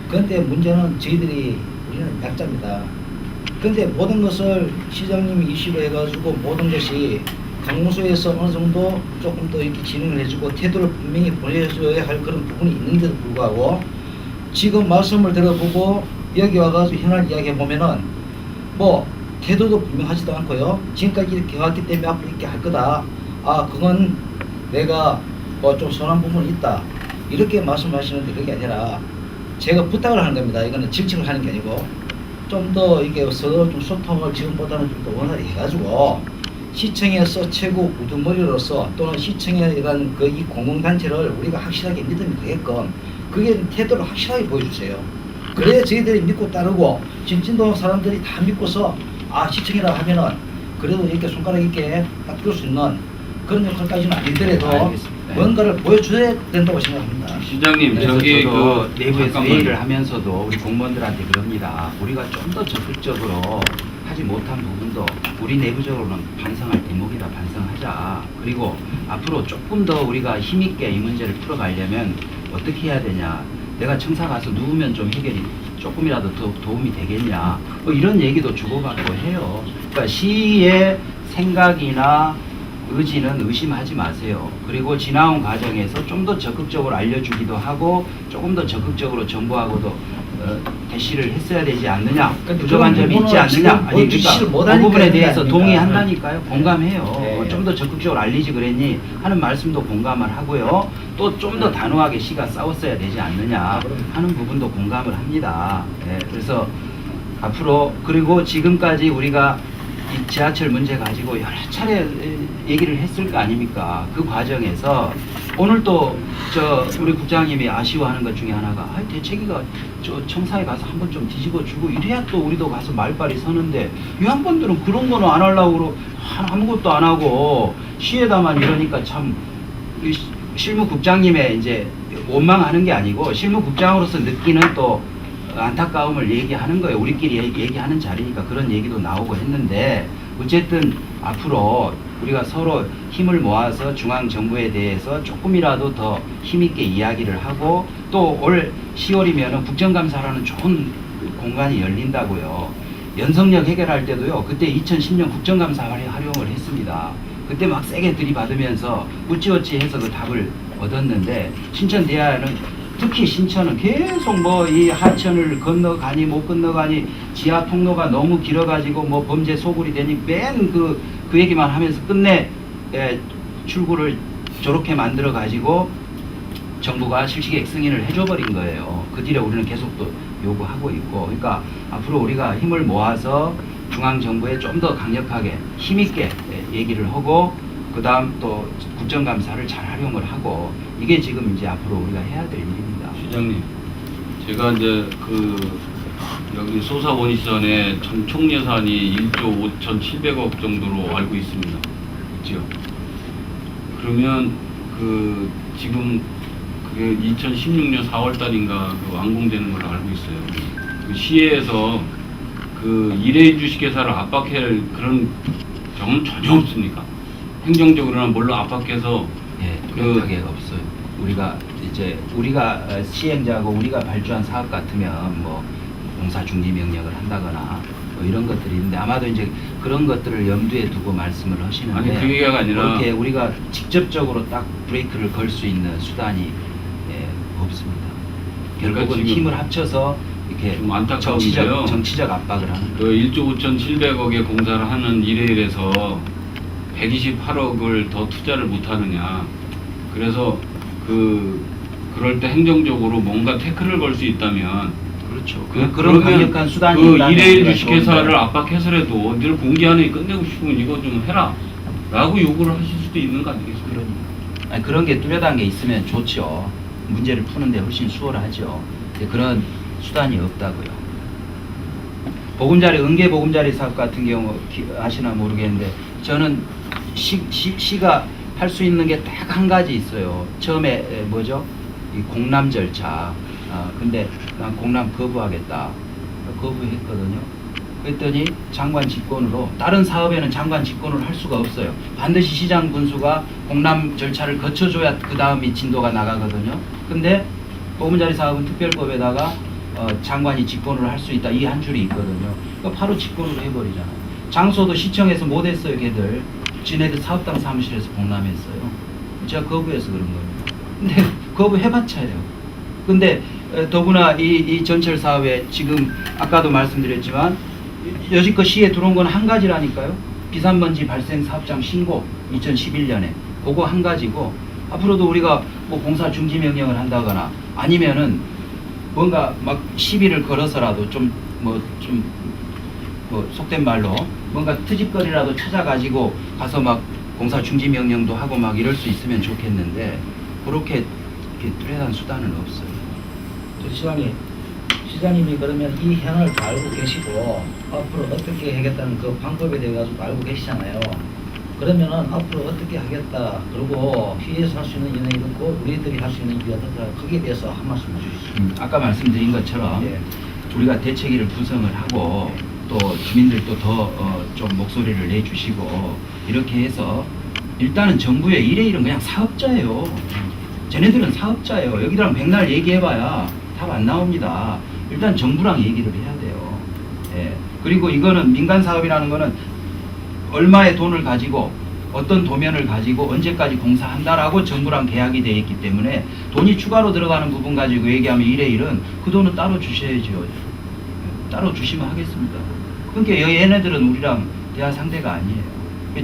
그런데 문제는 저희들이 우리는 약자입니다. 그런데 모든 것을 시장님이 이슈로 해가지고 모든 것이 강무소에서 어느 정도 조금 더 이렇게 진행을 해주고 태도를 분명히 보여줘야 할 그런 부분이 있는데도 불구하고 지금 말씀을 들어보고 여기 와가지고 현안 이야기해 보면은 뭐 태도도 분명하지도 않고요. 지금까지 이렇게 해왔기 때문에 앞으로 이렇게 할 거다. 아 그건 내가 뭐 좀 선한 부분이 있다. 이렇게 말씀하시는데 그게 아니라 제가 부탁을 하는 겁니다. 이거는 질책을 하는 게 아니고 좀 더 이게 서로 좀 소통을 지금보다는 좀 더 원활히 해가지고 시청에서 최고 우두머리로서 또는 시청에 대한 그 이 공공단체를 우리가 확실하게 믿음이 되게끔 그게 태도를 확실하게 보여주세요. 그래야 저희들이 믿고 따르고 진진동 사람들이 다 믿고서 시청이라고 하면은 그래도 이렇게 손가락 있게 딱 들 수 있는 그런 역할까지는 아니더라도 알겠습니다. 뭔가를 보여줘야 된다고 생각합니다. 시장님 그래서 저기 저도 그 내부에서 잠깐만요. 회의를 하면서도 우리 공무원들한테 그럽니다. 우리가 좀 더 적극적으로 하지 못한 부분도 우리 내부적으로는 반성할 대목이다. 반성하자. 그리고 앞으로 조금 더 우리가 힘있게 이 문제를 풀어가려면 어떻게 해야 되냐. 내가 청사 가서 누우면 좀 해결이 조금이라도 더 도움이 되겠냐. 뭐 이런 얘기도 주고받고 해요. 그러니까 시의 생각이나 의지는 의심하지 마세요. 그리고 지나온 과정에서 좀 더 적극적으로 알려주기도 하고 조금 더 적극적으로 정부하고도 대시를 했어야 되지 않느냐. 근데 부족한 그런 점이 있지 부분은 지금 않느냐. 뭘 지시를 그 못하니까 부분에 그런 게 대해서 아닙니까? 동의한다니까요. 공감해요. 네. 좀 더 적극적으로 알리지 그랬니 하는 말씀도 공감을 하고요. 또 좀 더 단호하게 시가 싸웠어야 되지 않느냐 하는 부분도 공감을 합니다. 네, 그래서 앞으로 그리고 지금까지 우리가 이 지하철 문제 가지고 여러 차례 얘기를 했을 거 아닙니까? 그 과정에서 오늘 또 우리 국장님이 아쉬워하는 것 중에 하나가 대책위가 저 청사에 가서 한번 좀 뒤집어 주고 이래야 또 우리도 가서 말발이 서는데 이 양반들은 그런 거는 안 하려고 그러고 아무것도 안 하고 시에다만 이러니까 참 이 실무국장님의 이제 원망하는 게 아니고 실무국장으로서 느끼는 또 안타까움을 얘기하는 거예요. 우리끼리 얘기하는 자리니까 그런 얘기도 나오고 했는데 어쨌든 앞으로 우리가 서로 힘을 모아서 중앙정부에 대해서 조금이라도 더 힘있게 이야기를 하고 또 올 10월이면 국정감사라는 좋은 공간이 열린다고요. 연성역 해결할 때도요. 그때 2010년 국정감사 활용을 했습니다. 그때 막 세게 들이받으면서 어찌어찌 해서 그 답을 얻었는데 신천 대하는 특히 신천은 계속 뭐 이 하천을 건너가니 못 건너가니 지하 통로가 너무 길어가지고 뭐 범죄 소굴이 되니 맨 그 얘기만 하면서 끝내 출구를 저렇게 만들어 가지고 정부가 실시계획 승인을 해줘버린 거예요. 그 뒤에 우리는 계속 또 요구하고 있고, 그러니까 앞으로 우리가 힘을 모아서 중앙정부에 좀 더 강력하게 힘있게 얘기를 하고 그 다음 또 국정감사를 잘 활용을 하고 이게 지금 이제 앞으로 우리가 해야 될 일입니다. 시장님, 제가 이제 여기 소사원이선에 총 예산이 1조 5,700억 정도로 알고 있습니다. 그렇죠? 그러면 지금 그게 2016년 4월 달인가 완공되는 걸로 알고 있어요. 그 시에서 일회인 주식회사를 압박할 그런 점은 전혀 없습니까? 행정적으로나 뭘로 압박해서 예, 뚜렷하게 없어요. 우리가 시행자고 우리가 발주한 사업 같으면 뭐 공사 중지 명령을 한다거나 뭐 이런 것들이 있는데 아마도 이제 그런 것들을 염두에 두고 말씀을 하시는데 아니 그 얘기가 아니라 그렇게 우리가 직접적으로 딱 브레이크를 걸 수 있는 수단이 없습니다. 그러니까 결국은 지금 힘을 합쳐서 이렇게 좀 안타까운데요. 정치적 압박을 하는 그 1조 5,700억의 공사를 하는 일회일에서 128억을 더 투자를 못 하느냐. 그래서 그럴 때 행정적으로 뭔가 태클을 걸 수 있다면 그렇죠. 그러면 그런 강력한 수단이 그 있다면 일회일 우리가 주식회사를 좋은데. 압박해서라도 늘 공개안에 끝내고 싶으면 이거 좀 해라 라고 요구를 하실 수도 있는 거 아니겠습니까? 그러니까. 아니, 그런 게 뚜렷한 게 있으면 좋죠. 문제를 푸는데 훨씬 수월하죠. 근데 그런 수단이 없다고요. 응계 보금자리 사업 같은 경우 아시나 모르겠는데 저는 시가 할 수 있는 게 딱 한 가지 있어요. 처음에 이 공람 절차. 근데 난 공람 거부하겠다. 거부했거든요. 그랬더니 장관 직권으로 다른 사업에는 장관 직권으로 할 수가 없어요. 반드시 시장 군수가 공람 절차를 거쳐줘야 그 다음이 진도가 나가거든요. 근데 보금자리 사업은 특별법에다가 장관이 직권으로 할 수 있다 이 한 줄이 있거든요. 그러니까 바로 직권으로 해버리잖아요. 장소도 시청에서 못했어요. 걔들 지네들 사업당 사무실에서 공람했어요. 제가 거부해서 그런 겁니다. 근데 거부해봤자요. 근데 더구나 이 전철 사업에 지금 아까도 말씀드렸지만 여지껏 시에 들어온 건 한 가지라니까요. 비산먼지 발생 사업장 신고 2011년에 그거 한 가지고 앞으로도 우리가 뭐 공사 중지 명령을 한다거나 아니면은 뭔가 막 시비를 걸어서라도 좀 속된 말로 뭔가 트집거리라도 찾아가지고 가서 막 공사 중지 명령도 하고 막 이럴 수 있으면 좋겠는데 그렇게 뚜렷한 수단은 없어요. 시장님이 그러면 이 현안을 다 알고 계시고 앞으로 어떻게 하겠다는 그 방법에 대해 가지고 알고 계시잖아요. 그러면은 앞으로 어떻게 하겠다, 그리고 시에서 할 수 있는 일이 있고 우리들이 할 수 있는 일이 어떻다, 거기에 대해서 한 말씀 해주시죠. 아까 말씀드린 것처럼 예. 우리가 대책위를 구성을 하고 또 주민들도 더 좀 목소리를 내주시고 이렇게 해서 일단은 정부의 일회일은 그냥 사업자예요. 쟤네들은 사업자예요. 여기랑 백날 얘기해봐야 답 안 나옵니다. 일단 정부랑 얘기를 해야 돼요. 예. 그리고 이거는 민간 사업이라는 거는 얼마의 돈을 가지고 어떤 도면을 가지고 언제까지 공사한다라고 정부랑 계약이 되어 있기 때문에 돈이 추가로 들어가는 부분 가지고 얘기하면 일회일은 그 돈은 따로 주셔야죠. 따로 주시면 하겠습니다. 그러니까 얘네들은 우리랑 대화 상대가 아니에요.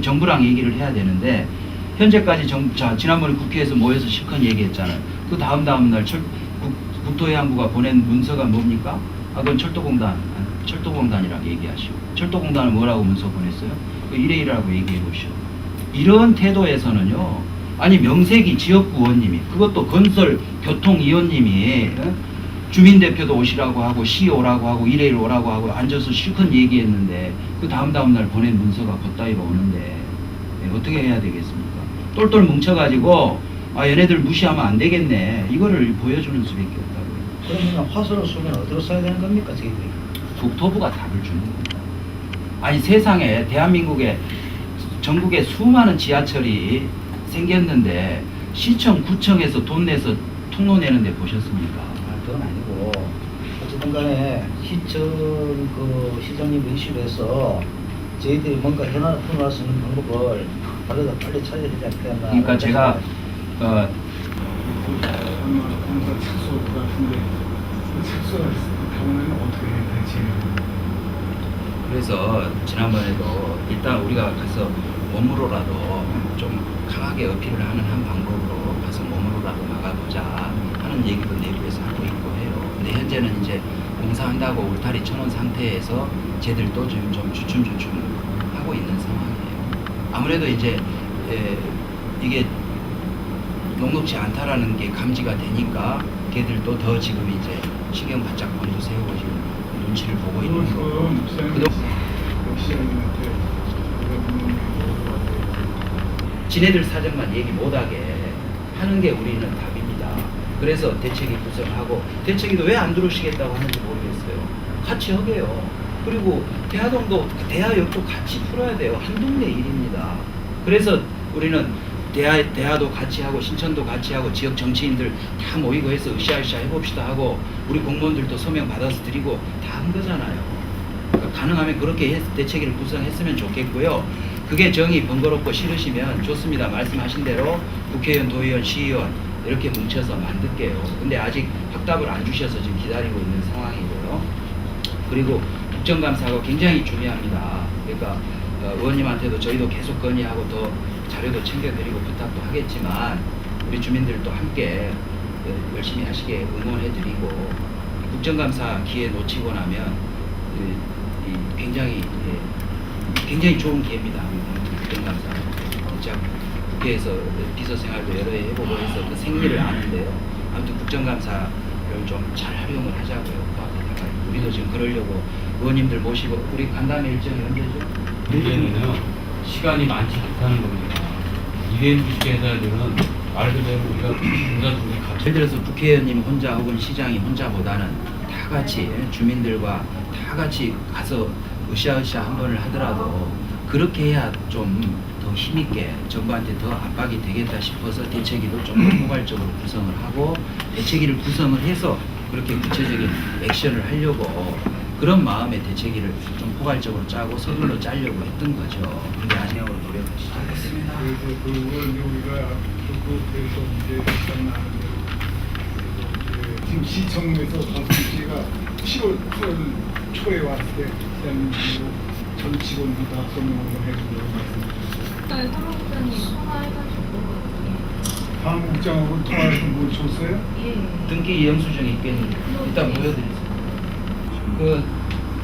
정부랑 얘기를 해야 되는데 현재까지 지난번에 국회에서 모여서 실컷 얘기했잖아요. 그 다음 날 국토해양부가 보낸 문서가 뭡니까? 그건 철도공단이라고 얘기하시고, 철도공단은 뭐라고 문서 보냈어요? 그 일회일이라고 얘기해 보시오. 이런 태도에서는요, 아니 명색이 지역구 의원님이, 그것도 건설 교통위원님이 주민대표도 오시라고 하고 시 오라고 하고 일회일 오라고 하고 앉아서 실컷 얘기했는데 그 다음 날 보낸 문서가 곧다이로 오는데 어떻게 해야 되겠습니까? 똘똘 뭉쳐가지고 얘네들 무시하면 안 되겠네, 이거를 보여주는 수밖에 없다고요. 그러면 화살을 쏘면 어디로 쏴야 되는 겁니까, 저희들이? 국토부가 답을 주는 겁니다. 아니 세상에 대한민국에 전국에 수많은 지하철이 생겼는데 시청, 구청에서 돈 내서 통로 내는데 보셨습니까? 그건 아니고 어쨌든 간에 시장님 이슈에서 저희들이 뭔가 현안을 풀어갈 수 있는 방법을 빨리 찾아야 되지 않겠나. 그러니까 제가 공사 착수 같은데 그 착수가 경우에는 어떻게 될지. 그래서 지난번에도 일단 우리가 가서 몸으로라도 좀 강하게 어필을 하는 한 방법으로 가서 몸으로라도 막아보자 하는 얘기도 내부에서 하고 있고 해요. 근데 현재는 이제 공사한다고 울타리 쳐놓은 상태에서 쟤들도 지금 좀 주춤주춤 하고 있는 상황이에요. 아무래도 이제 이게 녹록지 않다라는 게 감지가 되니까 걔들도 더 지금 이제 신경 바짝 곤두세우고 지금 눈치를 보고 있는 거고. 지네들 사정만 얘기 못하게 하는 게 우리는 답입니다. 그래서 대책위 구성하고, 대책위도 왜 안 들어오시겠다고 하는지 모르겠어요. 같이 하게요. 그리고 대하역도 같이 풀어야 돼요. 한 동네 일입니다. 그래서 우리는 대하도 같이 하고 신천도 같이 하고 지역 정치인들 다 모이고 해서 으쌰으쌰 해봅시다 하고 우리 공무원들도 서명 받아서 드리고 다 한 거잖아요. 그러니까 가능하면 그렇게 해서 대책위를 구성했으면 좋겠고요. 그게 정이 번거롭고 싫으시면 좋습니다. 말씀하신 대로 국회의원, 도의원, 시의원 이렇게 뭉쳐서 만들게요. 근데 아직 확답을 안 주셔서 지금 기다리고 있는 상황이고요. 그리고 국정감사가 굉장히 중요합니다. 그러니까 의원님한테도 저희도 계속 건의하고 더 자료도 챙겨드리고 부탁도 하겠지만 우리 주민들도 함께 열심히 하시게 응원해드리고, 국정감사 기회 놓치고 나면 굉장히 좋은 기회입니다. 국정감사. 참 국회에서 비서생활도 여러 해 해보고 해서 그 생리를 아는데요. 아무튼 국정감사를 좀 잘 활용을 하자고요. 우리도 지금 그러려고 의원님들 모시고, 우리 간담회 일정이 언제죠? 문제는요, 시간이 많지 않다는 겁니다. 이회인 주식회사들은 말 그대로 우리가 공사 둘이 같이. 예를 들어서 국회의원님 혼자 혹은 시장이 혼자보다는 다 같이 주민들과 다 같이 가서 으쌰으쌰 한 번을 하더라도 그렇게 해야 좀 더 힘있게 정부한테 더 압박이 되겠다 싶어서 대책위도 좀 더 포괄적으로 구성을 하고, 대책위를 구성을 해서 그렇게 구체적인 액션을 하려고 그런 마음의 대책위를 좀 포괄적으로 짜고 서둘러 짜려고 했던 거죠. 근데 아니하고 노력하시죠. 그래서 그 우리가 그것에서 이제 일단 나는데 지금 시청에서 박수씨가 10월 초에 왔을 때 그다음에 전 직원들 다 서명을 해주려고 말씀드렸어요. 사무국장님 통화해가지고 사무국장하고 통화해서 뭐 줬어요? 등기 영수증이 있겠는데 일단 보여드리세요. 그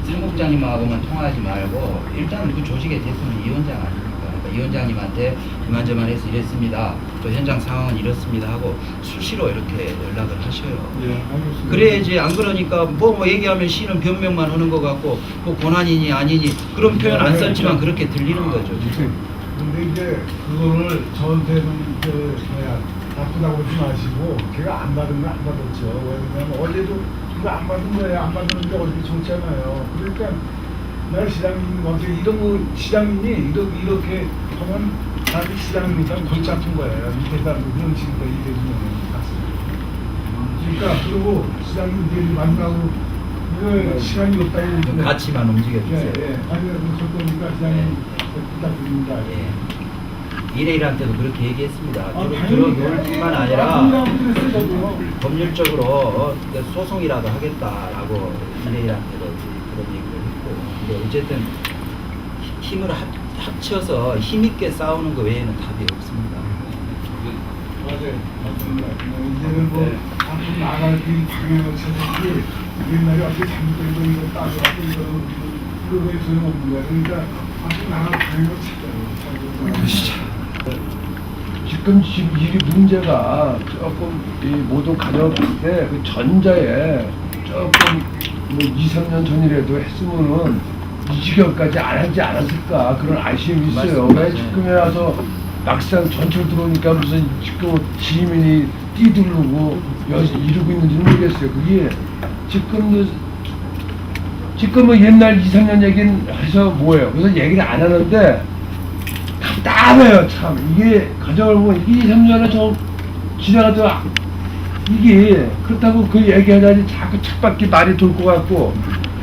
사무국장님하고만 통화하지 말고 일단은 그 조직의 대표는 위원장 아닙니까? 그러니까 위원장님한테 이만저만 해서 이랬습니다. 또 현장 상황은 이렇습니다 하고 수시로 이렇게 연락을 하셔요. 예, 알겠습니다. 그래야지 안 그러니까 뭐 얘기하면 시는 변명만 하는 것 같고 그 고난이니 아니니 그런 표현 안 썼지만 그렇게 들리는 거죠. 근데 이제 그거를 저한테는 나쁘다고 하지 마시고 제가 안 받은 건 안 받았죠. 왜냐면 어제도 이거 안 받은 거예요. 안 받았는데 어제 좋잖아요. 그러니까 나 시장님한테 이런 거 시장님이 이렇게 하면 나한테 시장님보다 골치 아픈 거예요. 밑에 사람들 그런 식으로 이래주면 그러니까 그리고 시장님 이제 마지막으로 이거 시간이 없다고 좀 같이만 움직여 주세요. 예. 아니 저 거니까 시장님 부탁드립니다. 예. 이래일한테도 그렇게 얘기했습니다. 당연히 들어놓을 뿐만 아니라 당연히 저도. 법률적으로 소송이라도 하겠다라고 이래일한테도 그런 얘기를 했고, 근데 어쨌든 힘을 합쳐서 힘있게 싸우는 것 외에는 답이 없습니다. 맞아요. 맞습니다. 이제는 뭐 앞으로 나갈 길 방향을 찾았지 옛날에 어떻게 잘못된 거 이거 따져갖고 이거 왜 소용없는 거야. 그러니까 앞으로 나갈 방향을 찾아요. 지금 이 문제가 조금 이 모든 가정을 봤을 때 그 전자에 조금 뭐 2, 3년 전이라도 했으면은 이 지경까지 안 하지 않았을까 그런 아쉬움이 있어요. 왜 지금에 와서 막상 전철 들어오니까 무슨 지금 지민이 뛰두르고 이러고 있는지 모르겠어요. 그게 지금 뭐 옛날 2, 3년 얘기는 해서 뭐예요. 그래서 얘기를 안 하는데 답답해요. 참 이게 가정을 보면 이게 2, 3년에 좀 지나가도 이게 그렇다고 그 얘기하자니 자꾸 쳇바퀴 말이 돌 것 같고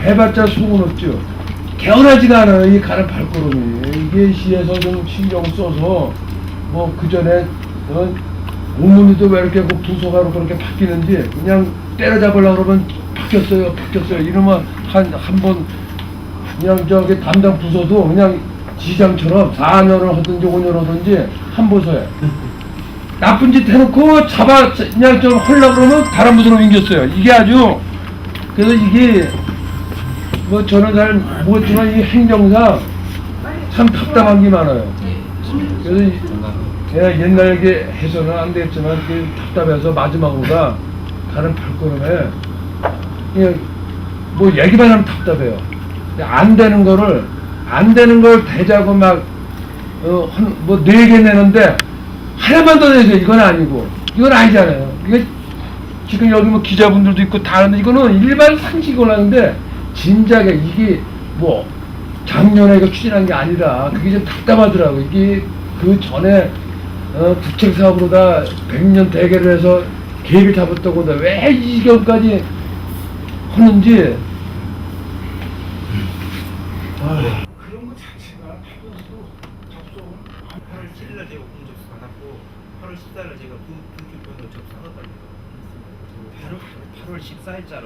해봤자 소은 없죠. 개운하지가 않아요. 이 가는 발걸음이 이게 시에서 좀 신경 써서 뭐 그 전에 오문이도 왜 이렇게 그 부서가로 그렇게 바뀌는지 그냥 때려잡으려고 그러면 바뀌었어요 이러면 한 번 그냥 저기 담당 부서도 그냥 지장처럼 4년을 하든지 5년을 하든지 한 부서에 나쁜 짓 해놓고 그냥 좀 하려고 그러면 다른 부서로 옮겼어요. 이게 아주 그래서 이게 뭐 저는 잘 모르지만 이 행정상 참 답답한 게 많아요. 그래서 옛날 얘기 해서는 안 되겠지만 그 답답해서 마지막으로가 가는 발걸음에 그냥 뭐 얘기만 하면 답답해요. 안 되는 걸 대자고 막 뭐 4개 내는데 하나만 더 내세요. 이건 아니고 이건 아니잖아요. 이게 지금 여기 뭐 기자분들도 있고 다 하는데 이거는 일반 상식으로 하는데 진작에 이게 뭐 작년에 이거 추진한 게 아니라 그게 좀 답답하더라고. 이게 그 전에 국책 사업으로 다 100년 대계를 해서 계획을 잡았다고 하는데 왜 이 지경까지 하는지 그런 거 자체가 답변도 접속은 8월 7일날 제가 공문 접수 받았고 8월 14일날 제가 두 교편으로 접수하겠다고 했습니다. 8월 14일자로